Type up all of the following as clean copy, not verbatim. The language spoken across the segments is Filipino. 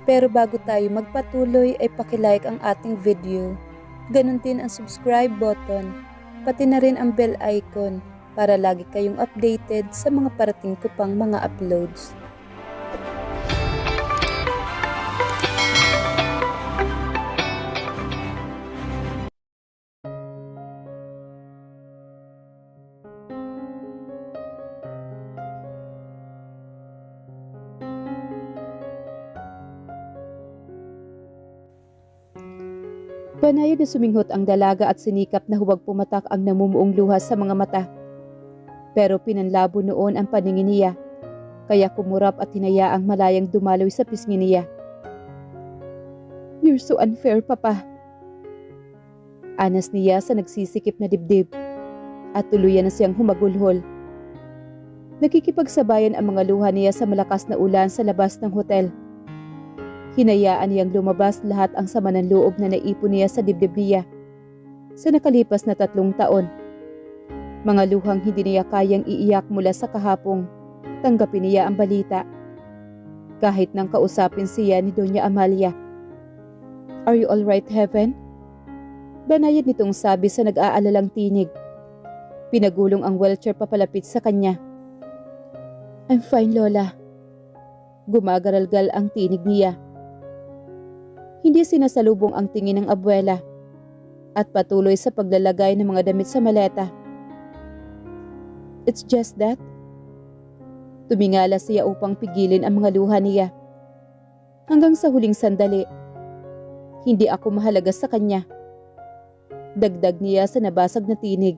Pero bago tayo magpatuloy ay pakilike ang ating video. Ganon din ang subscribe button, pati na rin ang bell icon para lagi kayong updated sa mga parating ko pang mga uploads. Banayad na suminghot ang dalaga at sinikap na huwag pumatak ang namumuong luha sa mga mata. Pero pinanlabo noon ang paningin niya, kaya kumurap at hinayaang malayang dumaloy sa pisngi niya. "You're so unfair, Papa." Anas niya sa nagsisikip na dibdib at tuluyan na siyang humagulhol. Nakikipagsabayan ang mga luha niya sa malakas na ulan sa labas ng hotel. Hinayaan niyang lumabas lahat ang sama ng loob na naipon niya sa dibdib niya sa nakalipas na 3 taon. Mga luhang hindi niya kayang iiyak mula sa kahapong tanggapin niya ang balita. Kahit nang kausapin siya ni Doña Amalia. "Are you all right, Heaven?" Banayad nitong sabi sa nag-aalalang tinig. Pinagulong ang wheelchair papalapit sa kanya. "I'm fine, Lola." Gumagaralgal ang tinig niya. Hindi sinasalubong ang tingin ng abuela at patuloy sa paglalagay ng mga damit sa maleta. "It's just that." Tumingala siya upang pigilin ang mga luha niya. Hanggang sa huling sandali, "Hindi ako mahalaga sa kanya." Dagdag niya sa nabasag na tinig.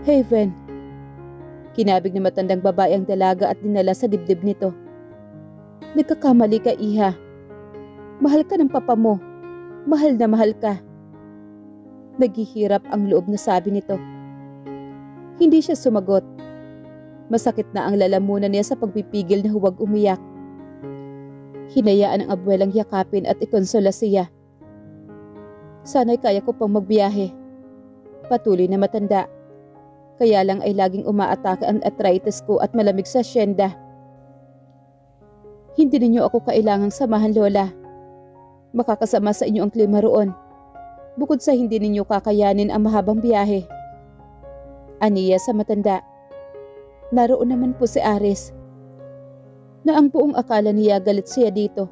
"Heaven." Kinabig na matandang babae ang dalaga at dinala sa dibdib nito. "Nagkakamali ka, Iha. Mahal ka ng papa mo. Mahal na mahal ka." Naghihirap ang loob na sabi nito. Hindi siya sumagot. Masakit na ang lalamunan niya sa pagpipigil na huwag umiyak. Hinayaan ang abuelang yakapin at ikonsola siya. "Sana'y kaya ko pang magbiyahe." Patuloy na matanda. "Kaya lang ay laging umaatake ang arthritis ko at malamig sa asyenda." "Hindi ninyo ako kailangang samahan, Lola. Makakasama sa inyo ang klima roon. Bukod sa hindi ninyo kakayanin ang mahabang biyahe." Aniya sa matanda. Naroon naman po si Aris. Na ang buong akala niya galit siya dito.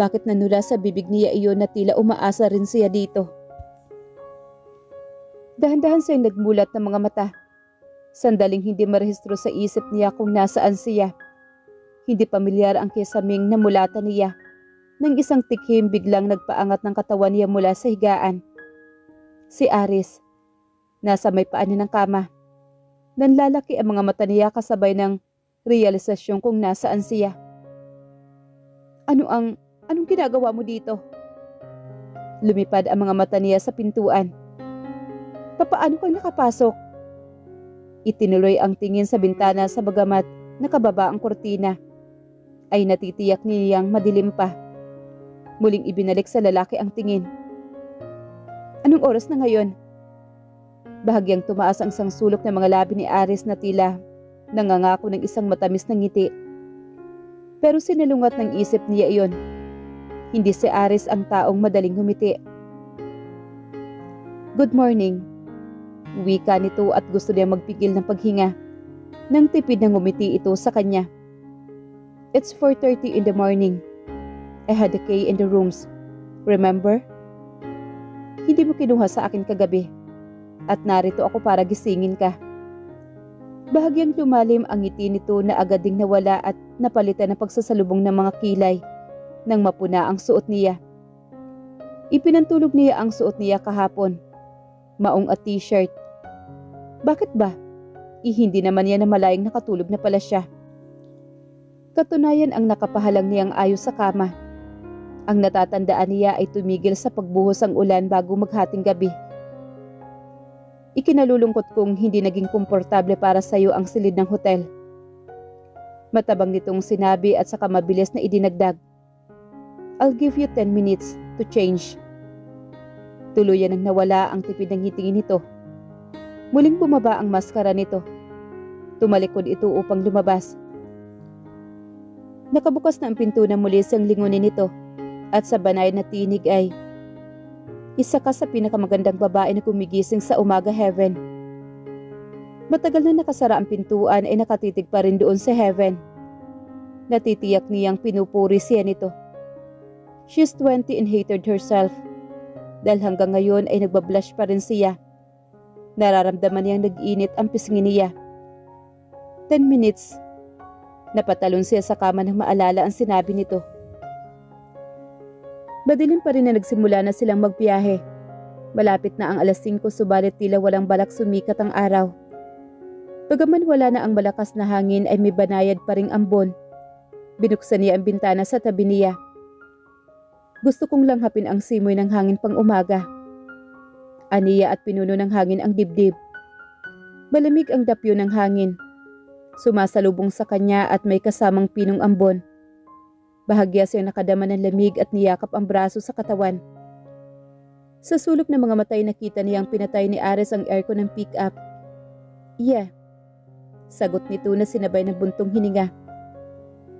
Bakit nanula sa bibig niya iyon na tila umaasa rin siya dito? Dahan-dahan siyang nagmulat ng mga mata. Sandaling hindi marehistro sa isip niya kung nasaan siya. Hindi pamilyar ang kesaming na mulatan niya. Nang isang tikhim biglang nagpaangat ng katawan niya mula sa higaan. Si Aris. Nasa may paan ng kama. Nanlalaki ang mga mata niya kasabay ng realisasyon kung nasaan siya. Anong ginagawa mo dito?" Lumipad ang mga mata niya sa pintuan. "Papaano kang nakapasok?" Itinuloy ang tingin sa bintana sa bagamat nakababa ang kurtina. Ay natitiyak niyang madilim pa. Muling ibinalik sa lalaki ang tingin. "Anong oras na ngayon?" Bahagyang tumaas ang isang sulok ng mga labi ni Aris na tila nangangako ng isang matamis na ngiti. Pero sinalungat ng isip niya iyon. Hindi si Aris ang taong madaling humiti. "Good morning." Wika nito at gusto niya magpigil ng paghinga. Nang tipid na ngumiti ito sa kanya. "It's 4:30 in the morning. I had a key in the rooms. Remember? Hindi mo kinuha sa akin kagabi. At narito ako para gisingin ka." Bahagyang lumalim ang ngiti nito na agad ding nawala at napalitan ng pagsasalubong ng mga kilay nang mapuna ang suot niya. Ipinantulog niya ang suot niya kahapon. Maong at t-shirt. Bakit ba? Hindi naman niya na malayang nakatulog na pala siya. Katunayan ang nakapahalang niyang ayos sa kama. Ang natatandaan niya ay tumigil sa pagbuhos ang ulan bago maghating gabi. "Ikinalulungkot kong hindi naging komportable para sa iyo ang silid ng hotel." Matabang nitong sinabi at saka mabilis na idinagdag. "I'll give you 10 minutes to change." Tuluyan nang nawala ang tipid ng ngitingin nito. Muling bumaba ang maskara nito. Tumalikod ito upang lumabas. Nakabukas na ang pinto na muli siyang lingunin nito at sa banay na tinig ay, "Isa ka sa pinakamagandang babae na gumigising sa umaga, Heaven." Matagal na nakasara ang pintuan ay nakatitig pa rin doon si Heaven. Natitiyak niyang pinupuri siya nito. She's 20 and hated herself. Dahil hanggang ngayon ay nagbablush pa rin siya. Nararamdaman niyang nag-init ang pisngi niya. 10 minutes. Napatalon siya sa kama nang maalala ang sinabi nito. Madilim pa rin na nagsimula na silang magbiyahe. Malapit na ang alas 5 subalit tila walang balak sumikat ang araw. Bagaman wala na ang malakas na hangin ay may banayad pa ring ambon. Binuksan niya ang bintana sa tabi niya. Gusto kong langhapin ang simoy ng hangin pang umaga. Aniya at pinuno ng hangin ang dibdib. Malamig ang dapyo ng hangin. Sumasalubong sa kanya at may kasamang pinong ambon. Bahagya siyang nakadama ng lamig at niyakap ang braso sa katawan. Sa sulok ng mga matay nakita niyang pinatay ni Ares ang aircon ng pick-up. "Yeah," sagot nito na sinabay ng buntong hininga.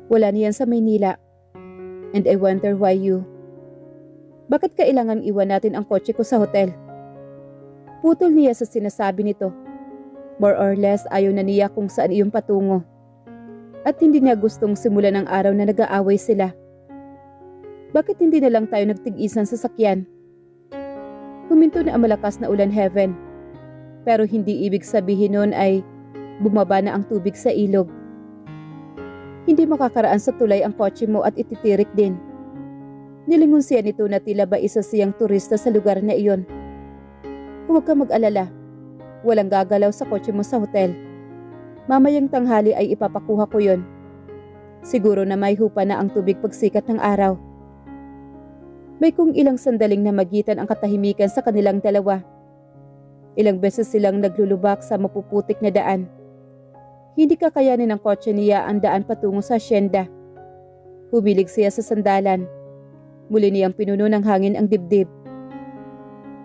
"Wala niyan sa Maynila. And I wonder why you. Bakit kailangan iwan natin ang kotse ko sa hotel?" Putol niya sa sinasabi nito. More or less ayaw na niya kung saan iyong patungo. At hindi niya gustong simulan ang araw na nag-aaway sila. Bakit hindi na lang tayo nagtig-isan sa sakyan? Huminto na ang malakas na ulan, Heaven. Pero hindi ibig sabihin nun ay bumaba na ang tubig sa ilog. Hindi makakaraan sa tulay ang kotse mo at ititirik din. Nilingon siya nito na tila ba isa siyang turista sa lugar na iyon. Huwag ka mag-alala. Walang gagalaw sa kotse mo sa hotel. Mamayang tanghali ay ipapakuha ko yon. Siguro na may hupa na ang tubig pagsikat ng araw. May kung ilang sandaling na magitan ang katahimikan sa kanilang dalawa. Ilang beses silang naglulubak sa mapuputik na daan. Hindi kakayanin ng kotse niya ang daan patungo sa asyenda. Humilig siya sa sandalan. Muli niyang pinuno ng hangin ang dibdib.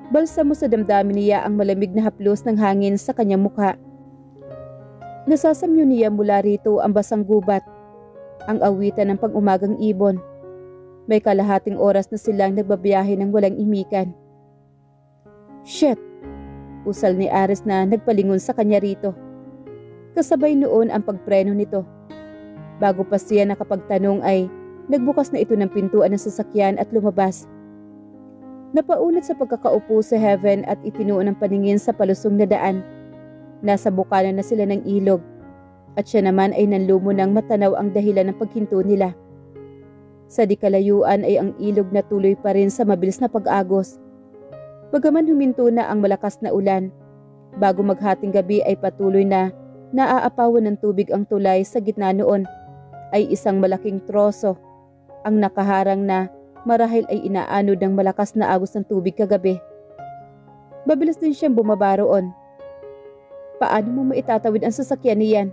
Balsamo sa damdamin niya ang malamig na haplos ng hangin sa kanyang mukha. Nasasamyo niya mula rito ang basang gubat, ang awitan ng pang-umagang ibon. May kalahating oras na silang nagbabiyahe ng walang imikan. "Shit!" usal ni Ares na nagpalingon sa kanya rito. Kasabay noon ang pagpreno nito. Bago pa siya nakapagtanong ay nagbukas na ito ng pintuan ng sasakyan at lumabas. Napaunat sa pagkakaupo sa Heaven at itinuon ang paningin sa palusong na daan. Nasa bukana na sila ng ilog at siya naman ay nanlumo ng matanaw ang dahilan ng paghinto nila. Sa di kalayuan ay ang ilog na tuloy pa rin sa mabilis na pag-agos. Bagaman huminto na ang malakas na ulan, bago maghating gabi ay patuloy na naaapawan ng tubig ang tulay sa gitna noon ay isang malaking troso ang nakaharang na marahil ay inaanod ng malakas na agos ng tubig kagabi. Mabilis din siyang bumaba roon. "Paano mo maitatawid ang sasakyan niyan?"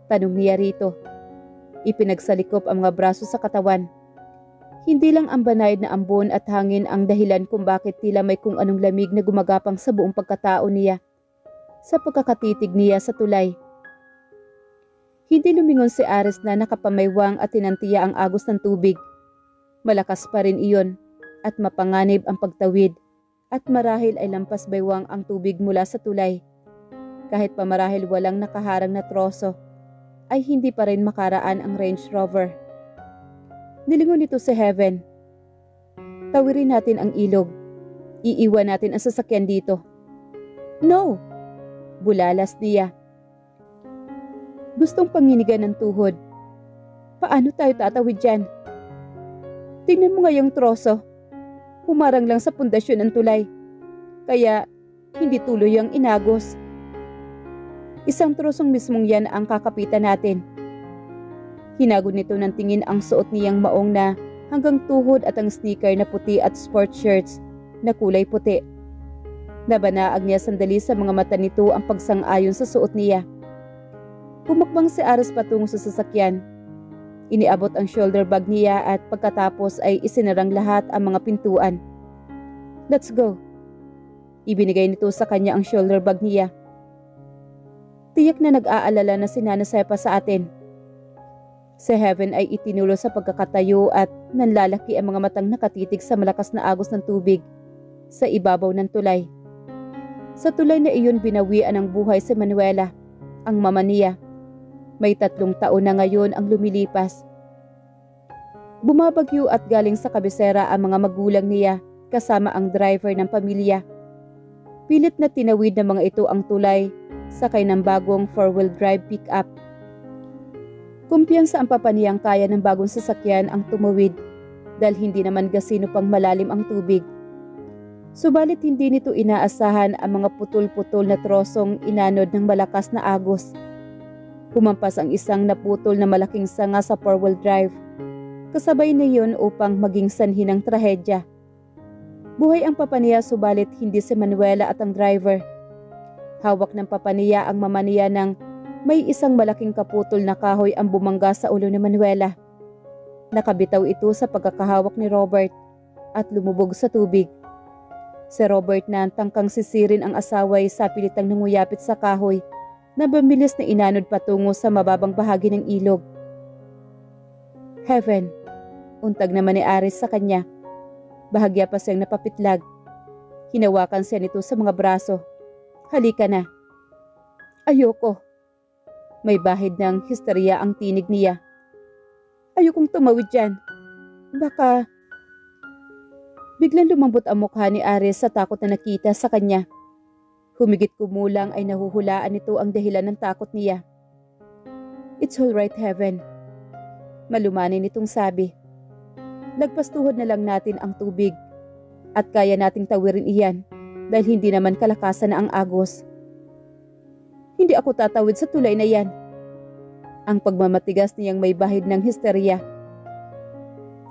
tanong niya rito. Ipinagsalikop ang mga braso sa katawan. Hindi lang ang banayad na ambon at hangin ang dahilan kung bakit tila may kung anong lamig na gumagapang sa buong pagkatao niya. Sa pagkakatitig niya sa tulay. Hindi lumingon si Ares na nakapamaywang at tinantiya ang agos ng tubig. Malakas pa rin iyon at mapanganib ang pagtawid at marahil ay lampas baywang ang tubig mula sa tulay. Kahit pa marahil walang nakaharang na troso, ay hindi pa rin makaraan ang Range Rover. Nilingon nito si Heaven. "Tawirin natin ang ilog. Iiwan natin ang sasakyan dito." "No!" bulalas niya. Gustong panginigan ng tuhod. "Paano tayo tatawid dyan? Tingnan mo nga yung troso. Humarang lang sa pundasyon ng tulay. Kaya hindi tuloy ang inagos. Isang trosong mismong yan ang kakapitan natin." Hinagod nito ng tingin ang suot niyang maong na hanggang tuhod at ang sneaker na puti at sport shirts na kulay puti. Nabanaag niya sandali sa mga mata nito ang pagsang-ayon sa suot niya. Pumakbang si Ares patungo sa sasakyan. Iniabot ang shoulder bag niya at pagkatapos ay isinarang lahat ang mga pintuan. "Let's go." Ibinigay nito sa kanya ang shoulder bag niya. "Tiyak na nag-aalala na si Nana Sepa sa atin." Si Heaven ay itinulo sa pagkakatayo at nanlalaki ang mga matang nakatitig sa malakas na agos ng tubig sa ibabaw ng tulay. Sa tulay na iyon binawian ng buhay si Manuela, ang mama niya. May 3 taon na ngayon ang lumilipas. Bumabagyo at galing sa kabisera ang mga magulang niya kasama ang driver ng pamilya. Pilit na tinawid ng mga ito ang tulay sakay ng bagong 4-wheel drive pick-up. Kumpiyansa ang papa niyang kaya ng bagong sasakyan ang tumawid dahil hindi naman gasino pang malalim ang tubig. Subalit hindi nito inaasahan ang mga putol-putol na trosong inanod ng malakas na agos. Humampas ang isang naputol na malaking sanga sa 4-wheel drive. Kasabay na yun upang maging sanhi ng trahedya. Buhay ang papa niya subalit hindi si Manuela at ang driver. Hawak ng papa niya ang mama niya ng may isang malaking kaputol na kahoy ang bumangga sa ulo ni Manuela. Nakabitaw ito sa pagkakahawak ni Robert at lumubog sa tubig. Si Robert na tangkang sisirin ang asaway sa pilitang nanguyapit sa kahoy na bamilis na inanod patungo sa mababang bahagi ng ilog. Heaven, untag naman ni Aris sa kanya. Bahagya pa siyang napapitlag. Hinawakan siya nito sa mga braso. Halika na. Ayoko. May bahid ng histerya ang tinig niya. Ayokong tumawid dyan. Baka... Biglang lumambot ang mukha ni Aris sa takot na nakita sa kanya. Humigit kumulang ay nahuhulaan nito ang dahilan ng takot niya. It's all right, Heaven. Malumanay nitong sabi. Lagpastuhod na lang natin ang tubig at kaya nating tawirin iyan dahil hindi naman kalakasan na ang agos. Hindi ako tatawid sa tulay na yan. Ang pagmamatigas niyang may bahid ng histerya.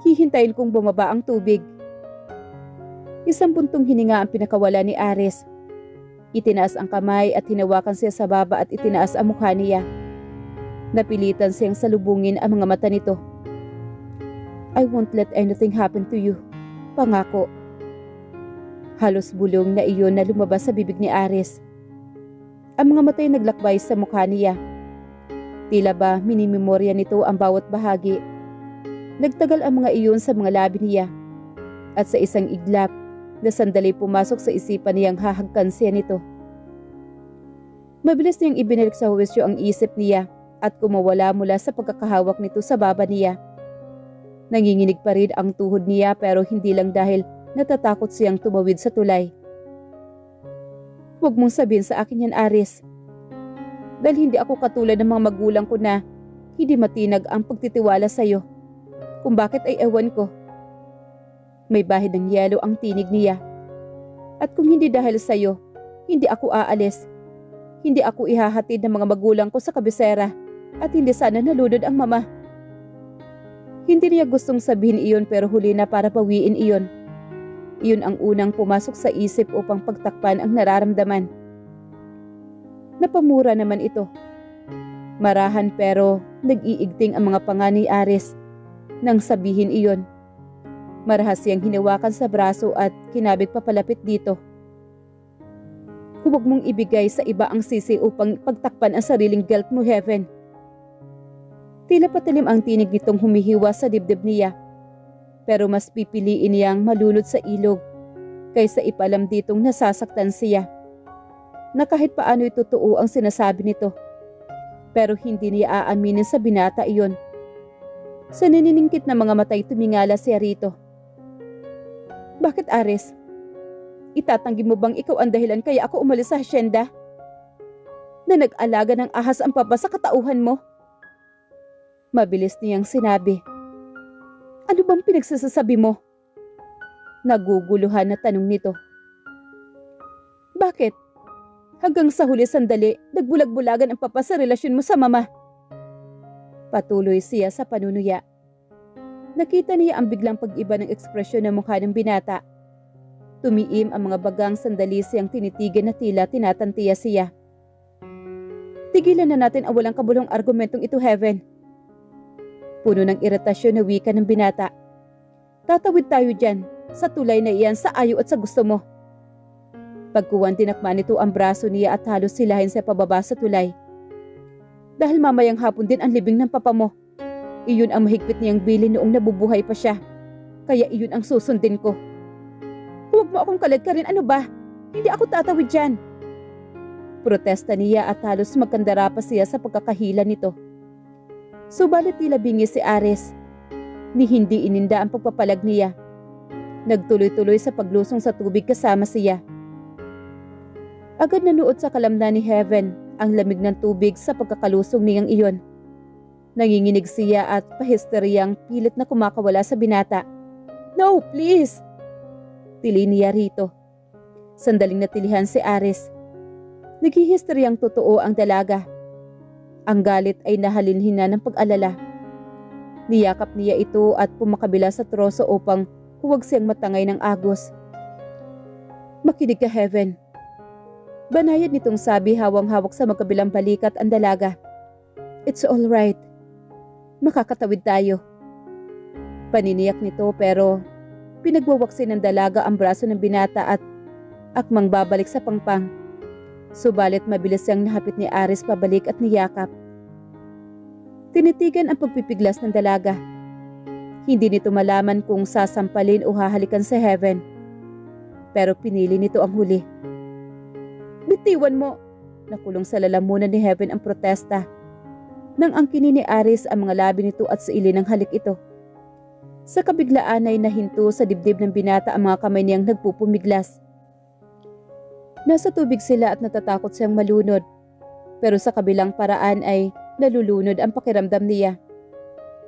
Hihintayin kong bumaba ang tubig. Isang buntong hininga ang pinakawala ni Aris. Itinaas ang kamay at hinawakan siya sa baba at itinaas ang mukha niya. Napilitan siyang salubungin ang mga mata nito. I won't let anything happen to you. Pangako. Halos bulong na iyon na lumabas sa bibig ni Aris. Ang mga matay naglakbay sa mukha niya. Tila ba minimemorya nito ang bawat bahagi. Nagtagal ang mga iyon sa mga labi niya. At sa isang iglap, na sandali pumasok sa isipan niyang hahagkan siya nito. Mabilis niyang ibinalik sa huwisyo ang isip niya at kumawala mula sa pagkakahawak nito sa baba niya. Nanginginig pa rin ang tuhod niya pero hindi lang dahil natatakot siyang tumawid sa tulay. Huwag mong sabihin sa akin yan, Aris. Dahil hindi ako katulad ng mga magulang ko na hindi matinag ang pagtitiwala sa iyo. Kung bakit ay ewan ko. May bahid ng yelo ang tinig niya. At kung hindi dahil sa iyo, hindi ako aalis. Hindi ako ihahatid ng mga magulang ko sa kabisera at hindi sana nalunod ang mama. Hindi niya gustong sabihin iyon pero huli na para bawiin iyon. Iyon ang unang pumasok sa isip upang pagtakpan ang nararamdaman. Napamura naman ito. Marahan pero nag-iigting ang mga panga ni Aris nang sabihin iyon. Marahas siyang hinawakan sa braso at kinabig papalapit dito. Huwag mong ibigay sa iba ang sisi upang pagtakpan ang sariling guilt mo, Heaven. Tila patalim ang tinig nitong humihiwa sa dibdib niya. Pero mas pipiliin niyang malunod sa ilog kaysa ipalam ditong nasasaktan siya. Na kahit paano'y totoo ang sinasabi nito. Pero hindi niya aaminin sa binata iyon. Sa nininingkit na mga matay tumingala siya rito. Bakit, Aris? Itatanggi mo bang ikaw ang dahilan kaya ako umalis sa hasyenda? Na nag-alaga ng ahas ang papa sa katauhan mo? Mabilis niyang sinabi. Ano bang pinagsasabi mo? Naguguluhan na tanong nito. Bakit? Hanggang sa huli sandali, nagbulag-bulagan ang papa sa relasyon mo sa mama. Patuloy siya sa panunuya. Nakita niya ang biglang pag-iba ng ekspresyon ng mukha ng binata. Tumiim ang mga bagang sandali siyang tinitigan na tila tinatantiya siya. Tigilan na natin ang walang kabulong argumentong ito, Heaven. Puno ng iritasyon na wika ng binata. Tatawid tayo dyan, sa tulay na iyan sa ayaw at sa gusto mo. Pagkuwan tinakma nito ang braso niya at halos silahin sa pababa sa tulay. Dahil mamayang hapon din ang libing ng papa mo. Iyon ang mahigpit niyang bilin noong nabubuhay pa siya. Kaya iyon ang susundin ko. Huwag mo akong kaladkarin, ano ba? Hindi ako tatawid dyan. Protesta niya at halos magkandara pa siya sa pagkakahila nito. Subalit tila bingis si Ares. Ni hindi ininda ang pagpapalag niya. Nagtuloy-tuloy sa paglusong sa tubig kasama siya. Agad nanuot sa kalamnan ni Heaven ang lamig ng tubig sa pagkakalusong niyang iyon. Nanginginig siya at pahisteryang pilit na kumakawala sa binata. No, please! Tili niya rito. Sandaling natilihan si Ares. Naghihisteryang totoo ang dalaga. Ang galit ay nahalinhina ng pag-alala. Niyakap niya ito at pumakabila sa troso upang huwag siyang matangay ng agos. Makinig ka, Heaven. Banayad nitong sabi hawang-hawak sa magkabilang balikat ang dalaga. It's all right. Makakatawid tayo. Paniniyak nito pero pinagwawaksin ng dalaga ang braso ng binata at akmang babalik sa pangpang. Subalit mabilis siyang nahapit ni Ares pabalik at niyakap. Tinitigan ang pagpipiglas ng dalaga. Hindi nito malaman kung sasampalin o hahalikan sa Heaven. Pero pinili nito ang huli. Bitiwan mo! Nakulong sa lalamunan ni Heaven ang protesta. Nang angkinin ni Ares ang mga labi nito at sa ili ng halik ito. Sa kabiglaan ay nahinto sa dibdib ng binata ang mga kamay niyang nagpupumiglas. Nasa tubig sila at natatakot siyang malunod. Pero sa kabilang paraan ay nalulunod ang pakiramdam niya.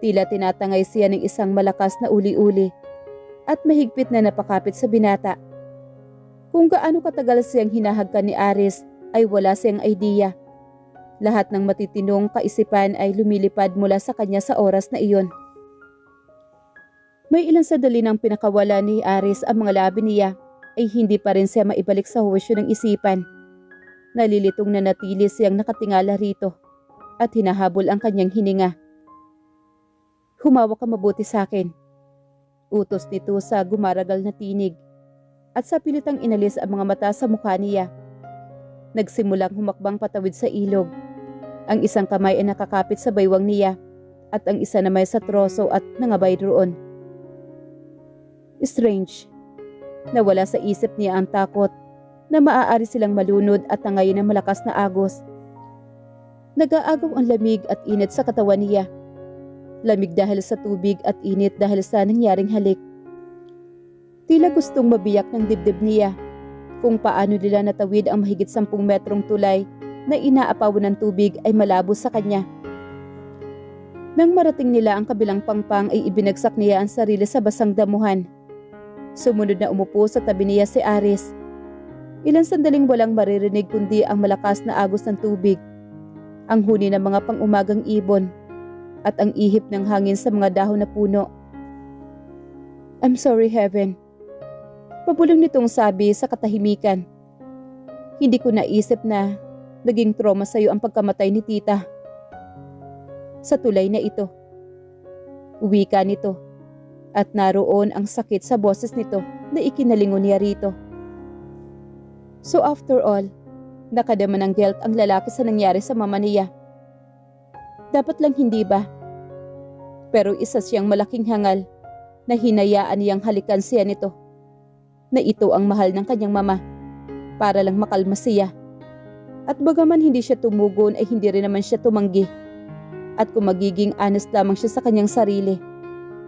Tila tinatangay siya ng isang malakas na uli-uli at mahigpit na napakapit sa binata. Kung gaano katagal siyang hinahagkan ni Ares ay wala siyang idea. Lahat ng matitinong kaisipan ay lumilipad mula sa kanya sa oras na iyon. May ilang sandali nang pinakawala ni Ares ang mga labi niya ay hindi pa rin siya maibalik sa huwesyo ng isipan. Nalilitong na natili siyang nakatingala rito at hinahabol ang kanyang hininga. Humawak ka mabuti sa akin. Utos nito sa gumaragal na tinig at sa pilitang inalis ang mga mata sa mukha niya. Nagsimulang humakbang patawid sa ilog. Ang isang kamay ay nakakapit sa baywang niya at ang isa naman sa troso at nangabay roon. Strange. Nawala sa isip niya ang takot na maaari silang malunod at tangayin ng malakas na agos. Nag-aagaw ang lamig at init sa katawan niya. Lamig dahil sa tubig at init dahil sa nangyaring halik. Tila gustong mabiyak ng dibdib niya kung paano nila natawid ang mahigit 10 metrong tulay na inaapawan ng tubig ay malabo sa kanya. Nang marating nila ang kabilang pangpang ay ibinagsak niya ang sarili sa basang damuhan. Sumunod na umupo sa tabi niya si Ares. Ilang sandaling walang maririnig kundi ang malakas na agos ng tubig, ang huni ng mga pang-umagang ibon, at ang ihip ng hangin sa mga dahon na puno. I'm sorry, Heaven. Pabulong nitong sabi sa katahimikan. Hindi ko naisip na naging trauma sa iyo ang pagkamatay ni tita. Sa tulay na ito. Wika nito. At naroon ang sakit sa boses nito na ikinalingon niya rito. So after all, nakadama ng guilt ang lalaki sa nangyari sa mama niya. Dapat lang hindi ba? Pero isa siyang malaking hangal na hinayaan niyang halikan siya nito. Na ito ang mahal ng kanyang mama para lang makalma siya. At bagaman hindi siya tumugon ay hindi rin naman siya tumanggi. At kung magiging honest lamang siya sa kanyang sarili,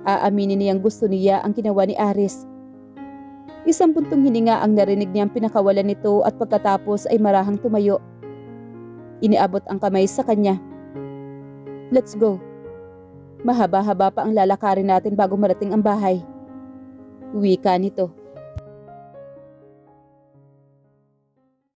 aaminin niyang gusto niya ang ginawa ni Ares. Isang buntong hininga ang narinig niyang pinakawalan nito at pagkatapos ay marahang tumayo. Iniabot ang kamay sa kanya. Let's go. Mahaba-haba pa ang lalakarin natin bago marating ang bahay. Wika nito.